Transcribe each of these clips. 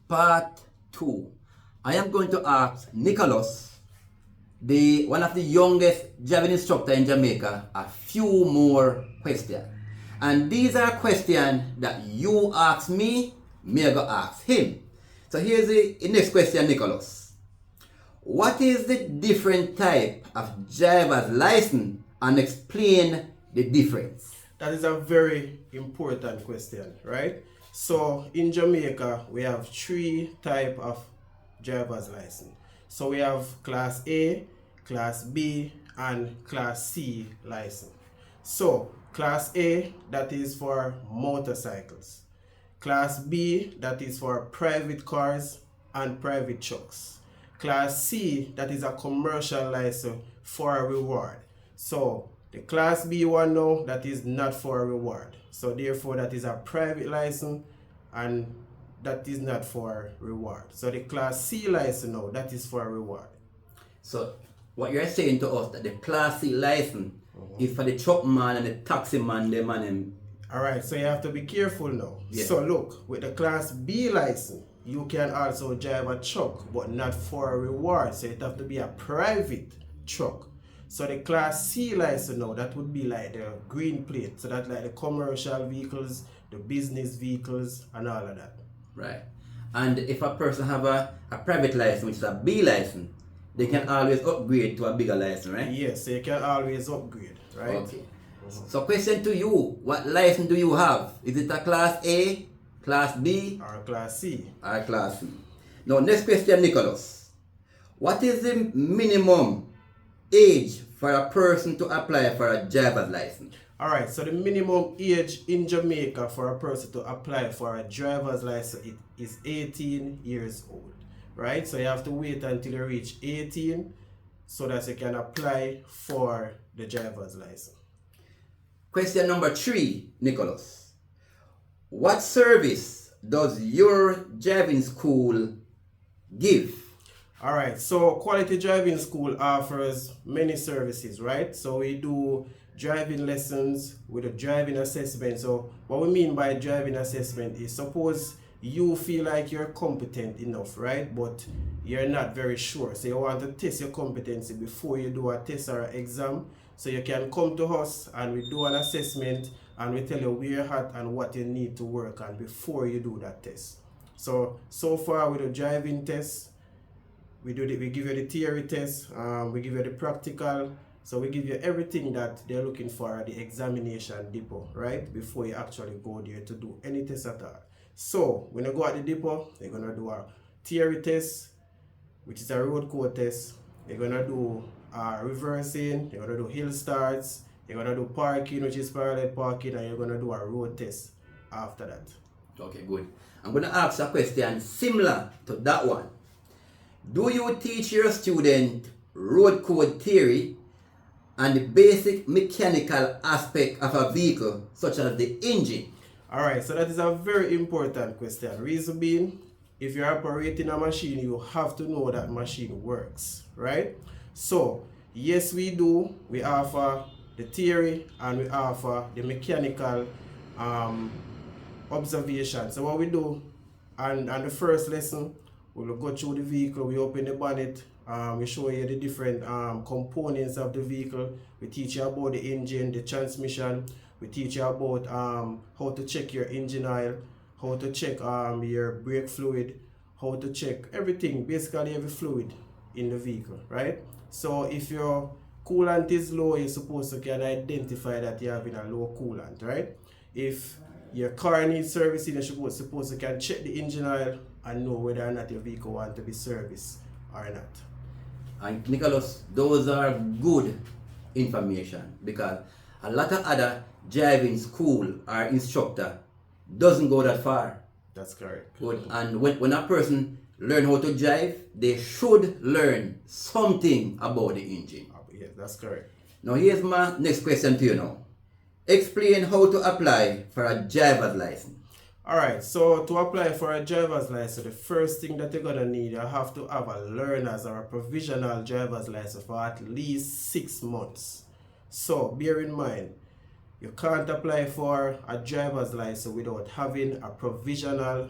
Part 2. I am going to ask Nicholas, one of the youngest driving instructor in Jamaica, a few more questions. And these are questions that you ask me I go ask him. So here's the next question, Nicholas. What is the different type of driver's license, and explain the difference? That is a very important question, right? So in Jamaica, we have three type of driver's license. So we have Class A, Class B, and Class C license. So Class A, that is for motorcycles. Class B, that is for private cars and private trucks. Class C, that is a commercial license for a reward. So the Class B one now, that is not for a reward. So therefore that is a private license and that is not for reward. So the Class C license now, that is for a reward. So what you're saying to us that the Class C license is for the truck man and the taxi man, them and them. Alright, so you have to be careful now. Yeah. So look, with the Class B license, you can also drive a truck, but not for a reward. So it have to be a private truck. So the Class C license now, that would be like the green plate. So that's like the commercial vehicles, the business vehicles, and all of that. Right. And if a person have a private license, which is a B license, they can always upgrade to a bigger license, right? Yes, so you can always upgrade, right? Okay. So question to you, what license do you have? Is it a Class A, Class B, Or Class C. or Class C? Now next question, Nicholas. What is the minimum age for a person to apply for a driver's license? Alright, so the minimum age in Jamaica for a person to apply for a driver's license is 18 years old. Right? So you have to wait until you reach 18 so that you can apply for the driver's license. Question number 3, Nicholas. What service does your driving school give? Alright, so Quality Driving School offers many services, right? So we do driving lessons with a driving assessment. So what we mean by driving assessment is, suppose you feel like you're competent enough, right? But you're not very sure. So you want to test your competency before you do a test or an exam. So you can come to us and we do an assessment and we tell you where you're at and what you need to work on before you do that test. So far with the driving test, we give you the theory test, we give you the practical. So we give you everything that they're looking for at the examination depot, right? Before you actually go there to do any test at all. So when you go at the depot, you're gonna do a theory test, which is a road code test. You're gonna do reversing, you're gonna do hill starts, you're gonna do parking, which is parallel parking, and you're gonna do a road test after that. Okay, good. I'm gonna ask a question similar to that one. Do you teach your student road code theory and the basic mechanical aspect of a vehicle, such as the engine? Alright, so that is a very important question. Reason being, if you're operating a machine, you have to know that machine works, right? So, yes, we do. We offer the theory and we offer the mechanical observation. So what we do, and the first lesson, we'll go through the vehicle, we open the bonnet, we show you the different components of the vehicle. We teach you about the engine, the transmission. We teach you about how to check your engine oil, how to check your brake fluid, how to check everything, basically every fluid in the vehicle, right? So if your coolant is low, you're supposed to can identify that you're having a low coolant, right? If your car needs servicing, you're supposed to can check the engine oil and know whether or not your vehicle wants to be serviced or not. And Nicholas, those are good information, because a lot of other driving school or instructor doesn't go that far. That's correct. Good. And when a person learn how to drive, they should learn something about the engine. Yes, that's correct. Now here's my next question to you now. Explain how to apply for a driver's license. Alright, so to apply for a driver's license, the first thing that you're gonna need, you have to have a learner's or a provisional driver's license for at least 6 months. So bear in mind, you can't apply for a driver's license without having a provisional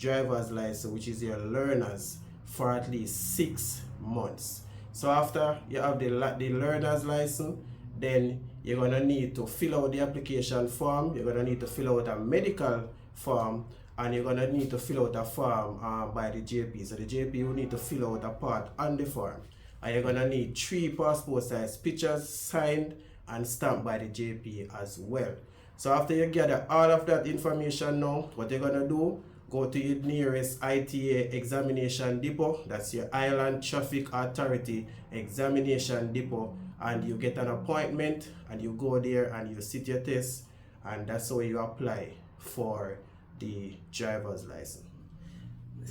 driver's license, which is your learners, for at least 6 months. So after you have the learner's license, then you're going to need to fill out the application form, you're going to need to fill out a medical form, and you're going to need to fill out a form by the JP. So the JP will need to fill out a part on the form. And you're going to need 3 passport size pictures signed and stamped by the JP as well. So after you gather all of that information now, what you're going to do, go to your nearest ITA examination depot, that's your Island Traffic Authority examination depot, and you get an appointment and you go there and you sit your test, and that's how you apply for the driver's license.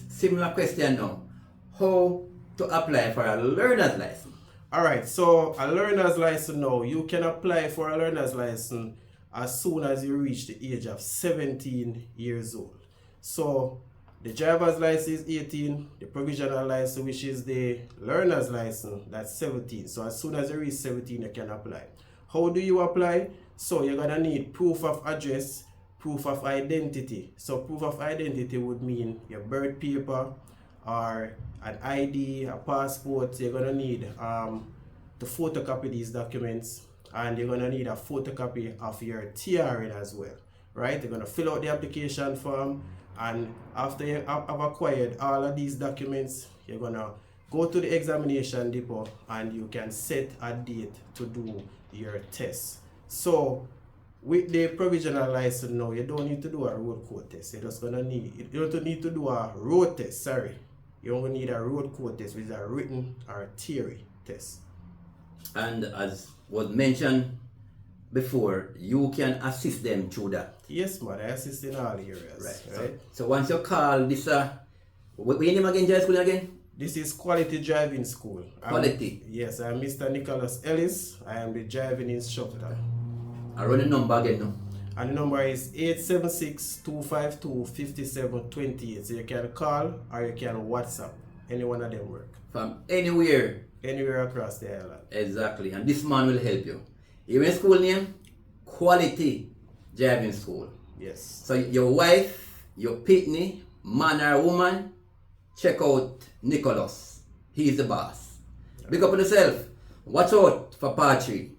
Similar question now. How to apply for a learner's license? Alright, so a learner's license now, you can apply for a learner's license as soon as you reach the age of 17 years old. So the driver's license is 18, the provisional license, which is the learner's license, that's 17. So as soon as you reach 17, you can apply. How do you apply? So you're gonna need proof of address, proof of identity. So proof of identity would mean your birth paper or an ID, a passport. You're gonna need to photocopy these documents, and you're gonna need a photocopy of your TRN as well, right? You're gonna fill out the application form, and after you have acquired all of these documents, you're gonna go to the examination depot and you can set a date to do your test. So with the provisional license now, you don't need to do a road code test. You're just gonna need, you don't need to do a road test, sorry. You only need a road code test, which is a written or theory test. And as was mentioned before, you can assist them through that. Yes, man, I assist in all areas. Right. So once you call this, what's your name again, drive school again? This is Quality Driving School. Quality? Yes, I'm Mr. Nicholas Ellis. I am the driving instructor. I run the number again now. And the number is 876-252-5728. So you can call or you can WhatsApp. Any one of them work. From anywhere. Anywhere across the island. Exactly. And this man will help you. Your school name? Quality Driving School. Yes. So your wife, your pitney, man or woman, check out Nicholas. He's the boss. Big up on yourself. Watch out for part 3.